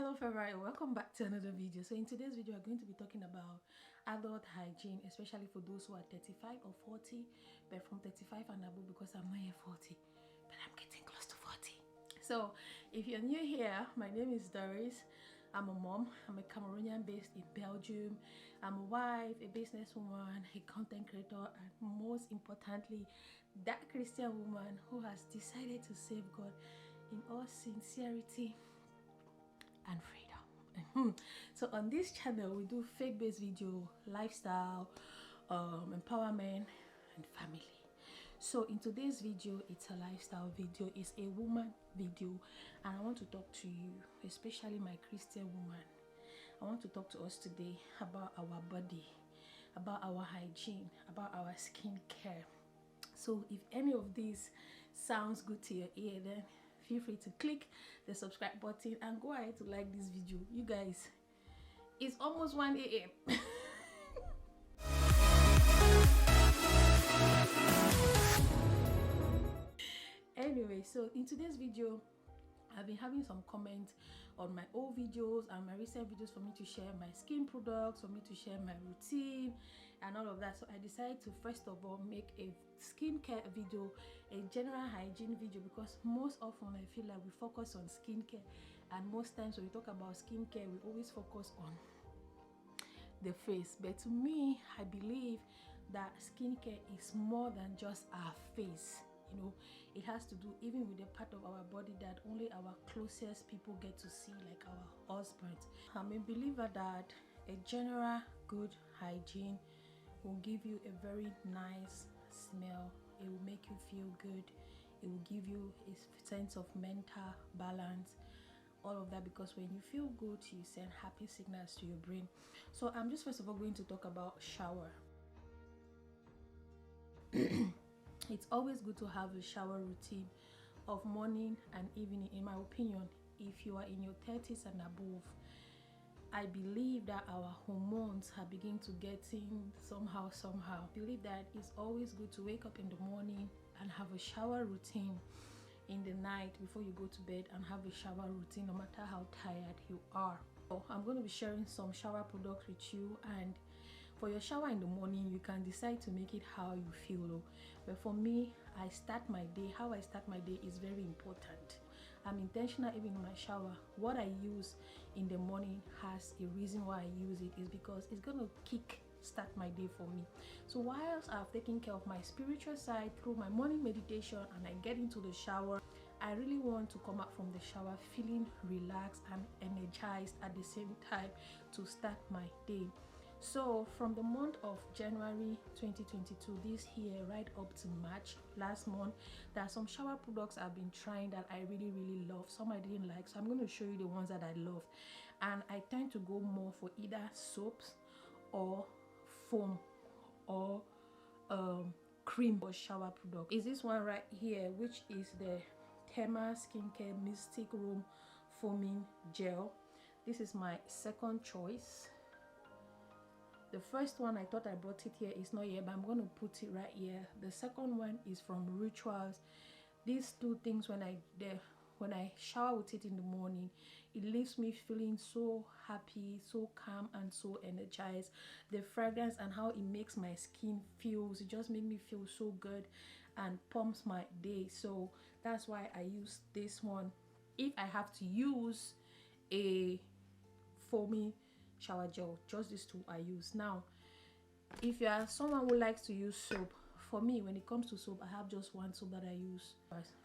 Hello February, welcome back to another video. So in today's video we're going to be talking about adult hygiene, especially for those who are 35 or 40, but from 35 and above, because I'm not yet 40 but I'm getting close to 40. So if you're new here, my name is Doris. I'm a mom. I'm a Cameroonian based in Belgium. I'm a wife, a businesswoman, a content creator, and most importantly, that Christian woman who has decided to serve God in all sincerity and freedom. So on this channel we do faith-based video, lifestyle, empowerment, and family. So in today's video, it's a lifestyle video, it's a woman video, and I want to talk to you, especially my Christian woman. I want to talk to us today about our body, about our hygiene, about our skincare. So if any of this sounds good to your ear, then feel free to click the subscribe button and go ahead to like this video. You guys, it's almost 1 a.m. Anyway, so in today's video I've been having some comments on my old videos and my recent videos for me to share my skin products, for me to share my routine and all of that. So I decided to first of all make a skincare video, a general hygiene video, because most often I feel like we focus on skincare, and most times when we talk about skincare we always focus on the face. But to me, I believe that skincare is more than just our face. You know, it has to do even with the part of our body that only our closest people get to see, like our husbands. I'm a believer that a general good hygiene will give you a very nice smell. It will make you feel good. It will give you a sense of mental balance, all of that, because when you feel good you send happy signals to your brain. So I'm just first of all going to talk about shower. It's always good to have a shower routine of morning and evening. In my opinion, if you are in your 30s and above, I believe that our hormones are beginning to get in somehow. I believe that it's always good to wake up in the morning and have a shower routine in the night before you go to bed, and have a shower routine no matter how tired you are. So I'm going to be sharing some shower products with you, and for your shower in the morning you can decide to make it how you feel. But for me, I start my day, how I start my day is very important. I'm intentional even in my shower. What I use in the morning has a reason why I use it, is because it's going to start my day for me. So whilst I've taken care of my spiritual side through my morning meditation and I get into the shower, I really want to come out from the shower feeling relaxed and energized at the same time to start my day. So from the month of January 2022, this year right up to March last month, there are some shower products I've been trying that I really love. Some I didn't like, so I'm going to show you the ones that I love. And I tend to go more for either soaps or foam or cream or shower product. Is this one right here, which is the Therma Skincare Mystic Room Foaming Gel. This is my second choice. The first one, I thought I brought it here, it's not here, but I'm going to put it right here. The second one is from Rituals. These two things, when I shower with it in the morning, it leaves me feeling so happy, so calm, and so energized. The fragrance and how it makes my skin feels, it just makes me feel so good and pumps my day. So that's why I use this one. If I have to use a foaming shower gel, just these two I use. Now if you are someone who likes to use soap, for me, when it comes to soap, I have just one soap that I use.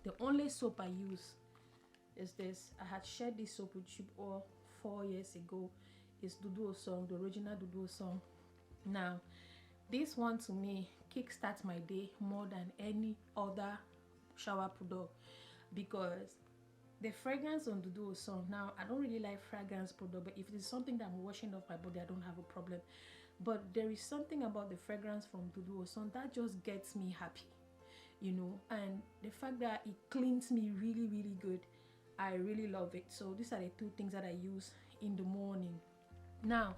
The only soap I use is this. I had shared this soap with you all 4 years ago. It's Dudu Song, the original Dudu Song. Now this one to me kickstarts my day more than any other shower product, because the fragrance on Dudu Song, now I don't really like fragrance product, but if it is something that I'm washing off my body, I don't have a problem. But there is something about the fragrance from Dudu Song that just gets me happy, you know, and the fact that it cleans me really good, I really love it. So these are the two things that I use in the morning. Now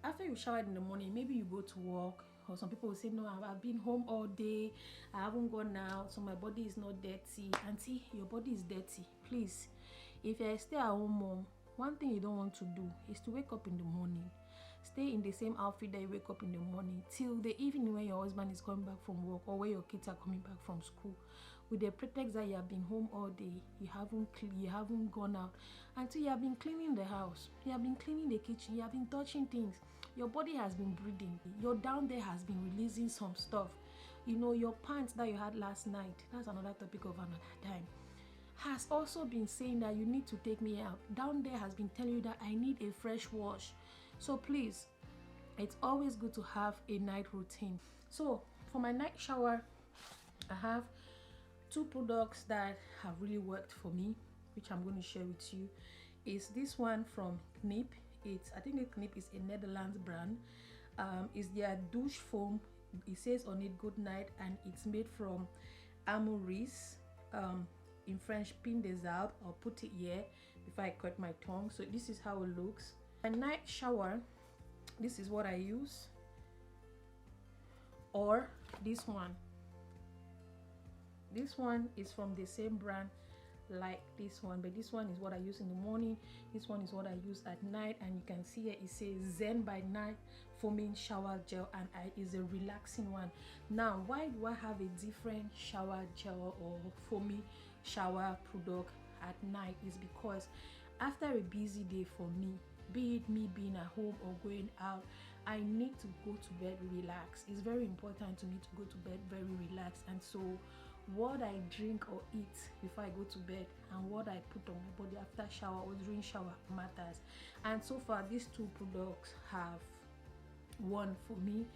after you showered in the morning, maybe you go to work, or some people will say, no, I've been home all day, I haven't gone out, so my body is not dirty. Auntie, your body is dirty. Please, if you're a stay-at-home mom one thing you don't want to do is to wake up in the morning, stay in the same outfit that you wake up in the morning till the evening when your husband is coming back from work or when your kids are coming back from school, with the pretext that you have been home all day, you haven't gone out, until you have been cleaning the house, you have been cleaning the kitchen, you have been touching things, your body has been breathing, your down there has been releasing some stuff. You know, your pants that you had last night, that's another topic of another time, has also been saying that you need to take me out. Down there has been telling you that I need a fresh wash. So please, it's always good to have a night routine. So for my night shower, I have two products that have really worked for me, which I'm going to share with you. Is this one from Knip. I think the Knip is a Netherlands brand. It's their douche foam. It says on it good night, and it's made from amouris, in French pin des arbres. I'll put it here before I cut my tongue. So this is how it looks. My night shower, this is what I use, or this one is from the same brand like this one, but this one is what I use in the morning, this one is what I use at night. And you can see here it says Zen by Night foaming shower gel, and is a relaxing one. Now, why do I have a different shower gel or foamy shower product at night? Is because after a busy day for me, be it me being at home or going out, I need to go to bed relaxed. It's very important to me to go to bed very relaxed. And so what I drink or eat before I go to bed and what I put on my body after shower or during shower matters. And so far these two products have won for me.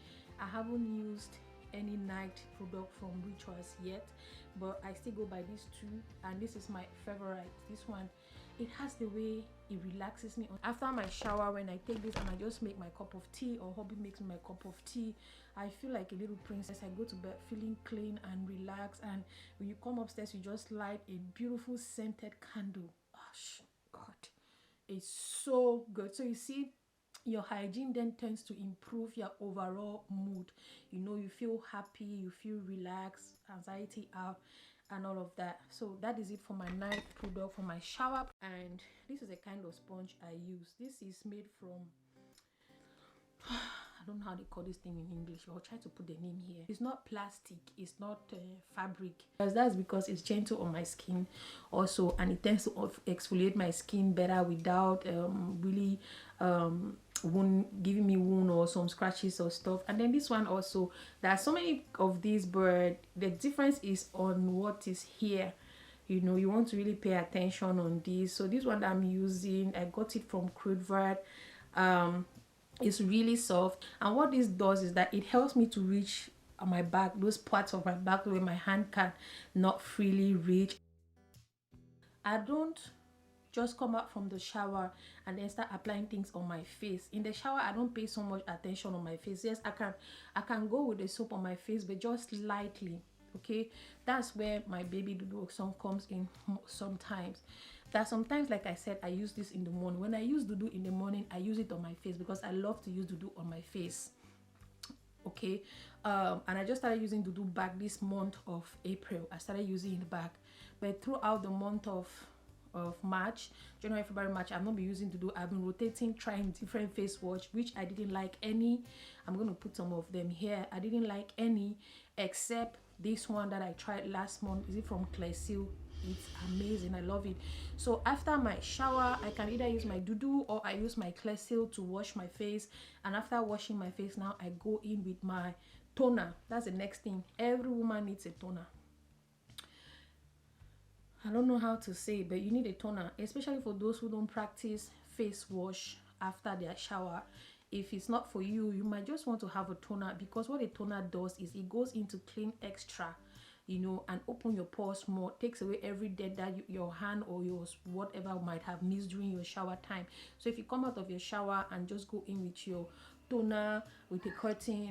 I haven't used any night product from Rituals yet, but I still go by these two, and this is my favorite. This one, it has the way it relaxes me. After my shower, when I take this and I just make my cup of tea, or hubby makes me my cup of tea, I feel like a little princess. I go to bed feeling clean and relaxed, and when you come upstairs, you just light a beautiful scented candle. Gosh, God, it's so good. So you see, your hygiene then tends to improve your overall mood. You know, you feel happy, you feel relaxed, anxiety out, and all of that. So that is it for my night product for my shower. And this is a kind of sponge I use. This is made from I don't know how they call this thing in English. I'll try to put the name here. It's not plastic, it's not fabric. That's because it's gentle on my skin also, and it tends to exfoliate my skin better without really giving me wound or some scratches or stuff. And then this one also, there are so many of these, but the difference is on what is here. You know, you want to really pay attention on this. So this one that I'm using, I got it from Crudvert. It's really soft, and what this does is that it helps me to reach my back, those parts of my back where my hand can not freely reach. I don't just come out from the shower and then start applying things on my face. In the shower, I don't pay so much attention on my face. Yes, I can go with the soap on my face, but just lightly. Okay, that's where my baby doodle song comes in sometimes. That sometimes, like I said, I use this in the morning. When I use Dudu in the morning, I use it on my face because I love to use Dudu on my face. Okay, and I just started using Dudu back this month of April. I started using it back, but throughout the month of March, January, February, March, I've not been using Dudu. I've been rotating, trying different face wash, which I didn't like any. I'm going to put some of them here. I didn't like any except this one that I tried last month. Is it from Clearseal? It's amazing. I love it. So after my shower, I can either use my Dudu or I use my Clearseal to wash my face. And after washing my face, now I go in with my toner. That's the next thing. Every woman needs a toner. I don't know how to say it, but you need a toner, especially for those who don't practice face wash after their shower. If it's not for you, you might just want to have a toner, because what a toner does is it goes into clean extra, you know, and open your pores more, takes away every dirt that your hand or your whatever might have missed during your shower time. So if you come out of your shower and just go in with your toner, with a cotton,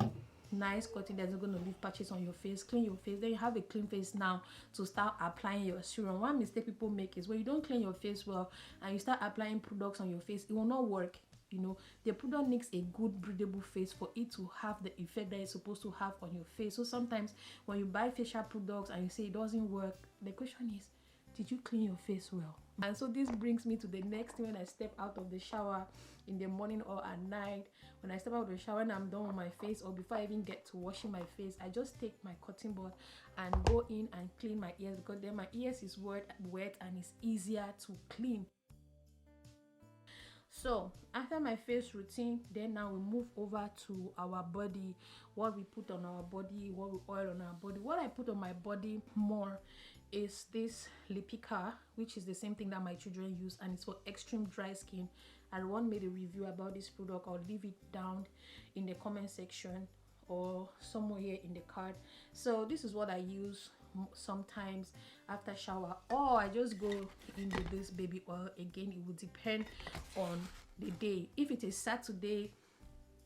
nice cotton that's not going to leave patches on your face, clean your face, then you have a clean face now to start applying your serum. One mistake people make is when you don't clean your face well and you start applying products on your face, it will not work. You know, the product needs a good breathable face for it to have the effect that it's supposed to have on your face. So sometimes when you buy facial products and you say it doesn't work, the question is, Did you clean your face well? And so this brings me to the next thing. When I step out of the shower in the morning or at night, when I step out of the shower and I'm done with my face, or before I even get to washing my face, I just take my cotton bud and go in and clean my ears, because then my ears is wet and it's easier to clean. So after my face routine, then now we move over to our body, what we put on our body, what we oil on our body. What I put on my body more is this Lipica, which is the same thing that my children use, and it's for extreme dry skin. I once made a review about this product. I'll leave it down in the comment section or somewhere here in the card. So this is what I use sometimes after shower, or I just go in with this baby oil. Again, it will depend on the day. If it is Saturday,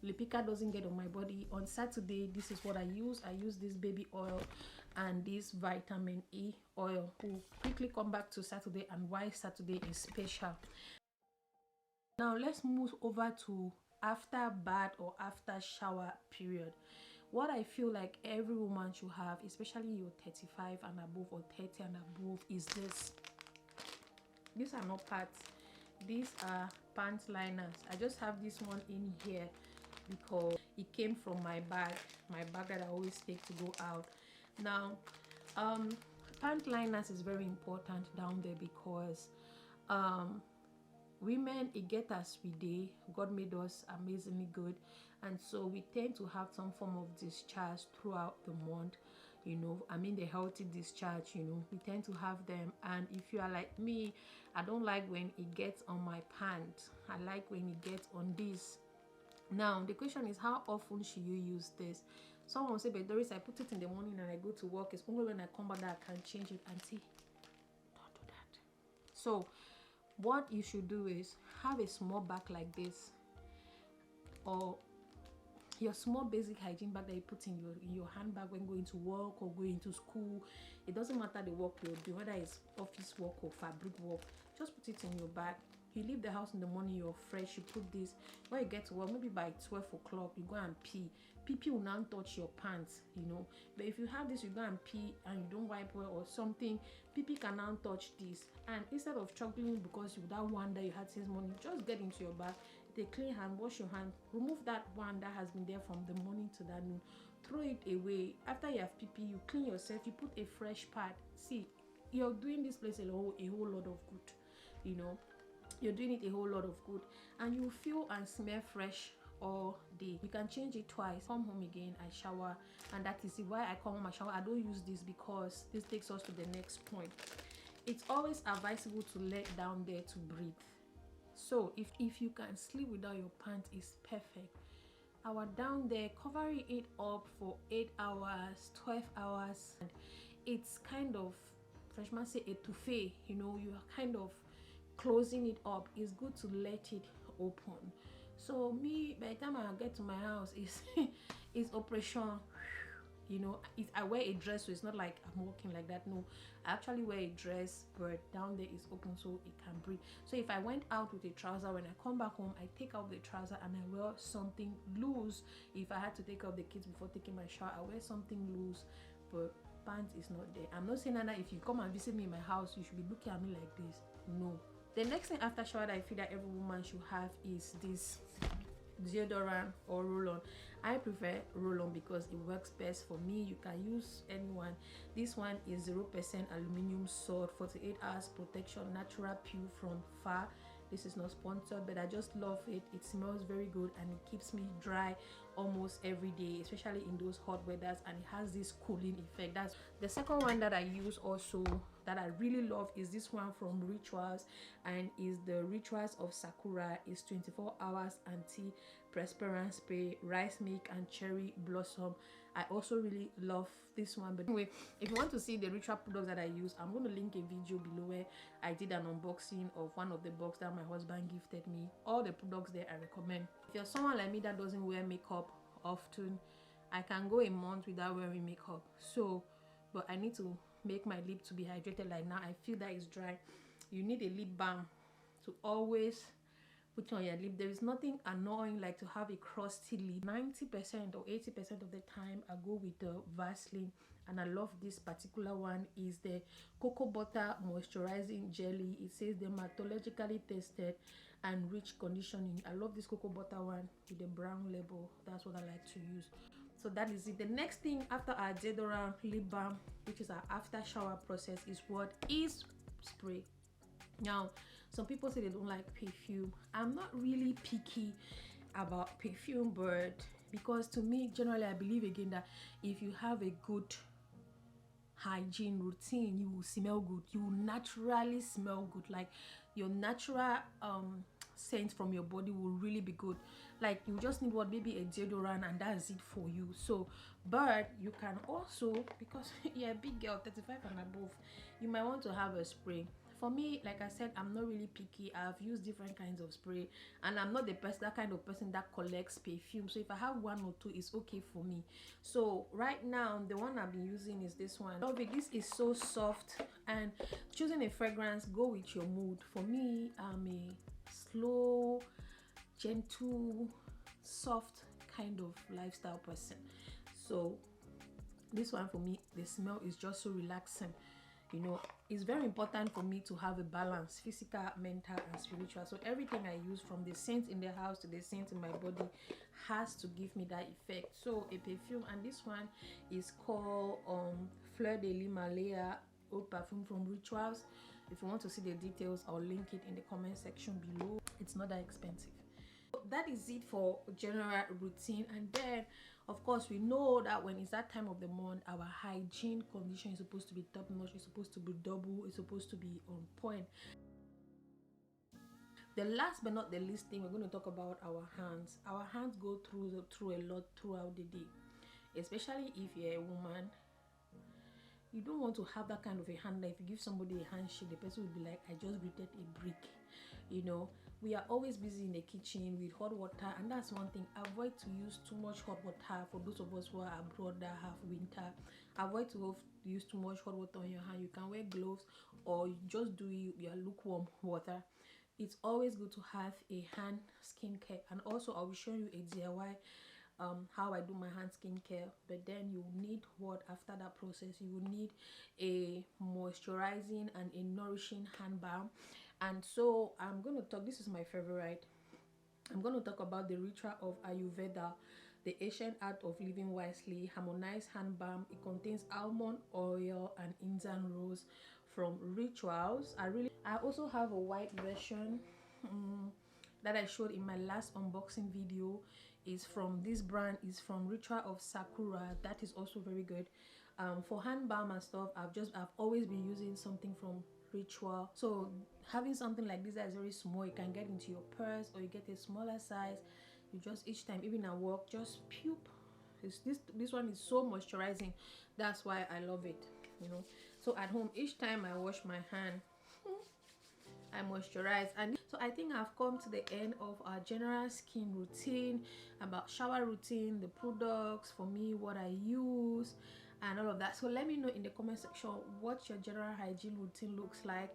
Lipica doesn't get on my body. On Saturday, this is what I use. I use this baby oil and this vitamin E oil. We'll quickly come back to Saturday and why Saturday is special. Now let's move over to after bath or after shower period. What I feel like every woman should have, especially you're 35 and above or 30 and above, is this. These are not pads, these are pant liners. I just have this one in here because it came from my bag that I always take to go out. Now pant liners is very important down there because women, it get as we dey. God made us amazingly good, and so we tend to have some form of discharge throughout the month, you know. I mean the healthy discharge, you know, we tend to have them. And if you are like me, I don't like when it gets on my pants. I like when it gets on this. Now the question is, how often should you use this? Someone will say, but Doris, I put it in the morning and I go to work. It's only when I come back that I can change it. And see, don't do that. So what you should do is have a small bag like this, or your small basic hygiene bag that you put in your handbag when going to work or going to school. It doesn't matter the work you're doing, whether it's office work or fabric work, just put it in your bag. You leave the house in the morning, you're fresh, you put this. When you get to work, maybe by 12 o'clock, you go and pee. Pee will not touch your pants, you know. But if you have this, you go and pee and you don't wipe well or something, pee can now touch this. And instead of struggling because you that one that you had since morning, just get into your bag, take a clean hand, wash your hand, remove that one that has been there from the morning to that noon, throw it away. After you have pee, you clean yourself, you put a fresh pad. See, you're doing this place a whole lot of good, you know. You're doing it a whole lot of good, and you feel and smell fresh all day. You can change it twice. Come home again, I shower, and that is why I come home, I shower. I don't use this because this takes us to the next point. It's always advisable to let down there to breathe. So if you can sleep without your pants, is perfect. Our down there, covering it up for 8 hours, 12 hours, and it's kind of, freshman say, étouffé, you know, you are kind of closing it up. It's good to let it open. So me, by the time I get to my house, it's operation, you know. I wear a dress, so it's not like I'm walking like that. No, I actually wear a dress, but down there is open so it can breathe. So if I went out with a trouser, when I come back home, I take out the trouser and I wear something loose. If I had to take out the kids before taking my shower, I wear something loose, but pants is not there. I'm not saying that if you come and visit me in my house, you should be looking at me like this. No. The next thing after shower that I feel that every woman should have is this deodorant or roll-on. I prefer roll-on because it works best for me. You can use anyone. This one is 0% aluminum salt, 48 hours protection, natural pure from far. This is not sponsored, but I just love it. It smells very good and it keeps me dry almost every day, especially in those hot weathers, and it has this cooling effect. That's the second one that I use also, that I really love, is this one from Rituals, and is the Rituals of Sakura. Is 24 hours anti-perspirant spray, rice milk and cherry blossom. I also really love this one. But anyway, if you want to see the Ritual products that I use, I'm going to link a video below where I did an unboxing of one of the boxes that my husband gifted me. All the products there I recommend. If you're someone like me that doesn't wear makeup often, I can go a month without wearing makeup. So, but I need to make my lip to be hydrated. Like now, I feel that it's dry. You need a lip balm to always put on your lip. There is nothing annoying like to have a crusty lip. 90% or 80% of the time I go with the Vaseline and I love this particular one, is the cocoa butter moisturizing jelly. It says dermatologically tested and rich conditioning. I love this cocoa butter one with the brown label. That's what I like to use. So that is it. The next thing after our deodorant, lip balm, which is our after shower process, is what is spray. Now, some people say they don't like perfume. I'm not really picky about perfume, but because to me, generally, I believe again that if you have a good hygiene routine, you will smell good. You will naturally smell good. Like your natural scent from your body will really be good. Like you just need what, maybe a deodorant, and that's it for you. So but you can also, because you're a big girl, 35 and above, you might want to have a spray. For me, like I said, I'm not really picky. I've used different kinds of spray, and I'm not the person, that kind of person that collects perfume. So if I have one or two, it's okay for me. So right now, the one I've been using is this one. Love it. This is so soft, and choosing a fragrance, go with your mood. For me, I'm a slow, gentle, soft kind of lifestyle person. So this one for me, the smell is just so relaxing. You know, it's very important for me to have a balance, physical, mental, and spiritual. So everything I use, from the scent in the house to the scent in my body, has to give me that effect. So a perfume, and this one is called Fleur de l'Himalaya Oud Perfume from Rituals. If you want to see the details, I'll link it in the comment section below. It's not that expensive. That is it for general routine. And then of course we know that when it's that time of the month, our hygiene condition is supposed to be top notch. It's supposed to be double. It's supposed to be on point. The last but not the least thing, we're going to talk about our hands. Our hands go through a lot throughout the day, especially if you're a woman. You don't want to have that kind of a hand that if you give somebody a handshake, the person will be like, I just greeted a brick. You know, we are always busy in the kitchen with hot water, and that's one thing. Avoid to use too much hot water. For those of us who are abroad that have winter, avoid to use too much hot water on your hand. You can wear gloves, or you just do your lukewarm water. It's always good to have a hand skincare, and also I will show you a DIY how I do my hand skincare. But then you need what after that process? You will need a moisturizing and a nourishing hand balm. And so I'm going to talk, this is my favorite. I'm going to talk about the ritual of Ayurveda, the ancient art of living wisely, harmonized hand balm. It contains almond oil and Indian rose from Rituals. I also have a white version that I showed in my last unboxing video. Is from this brand, is from Ritual of Sakura. That is also very good. For hand balm and stuff, I've always been using something from Ritual. So having something like this that is very small, you can get into your purse, or you get a smaller size. You just, each time, even at work, just puke. This one is so moisturizing. That's why I love it, you know. So at home, each time I wash my hand, I moisturize. And so I think I've come to the end of our general skin routine, about shower routine, the products for me, what I use, and all of that. So let me know in the comment section what your general hygiene routine looks like.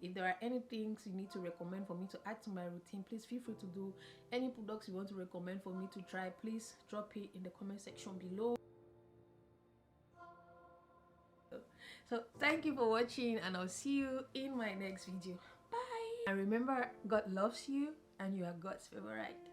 If there are any things you need to recommend for me to add to my routine, please feel free to do. Any products you want to recommend for me to try, please drop it in the comment section below. So thank you for watching, and I'll see you in my next video. Bye. And remember, God loves you, and you are God's favorite.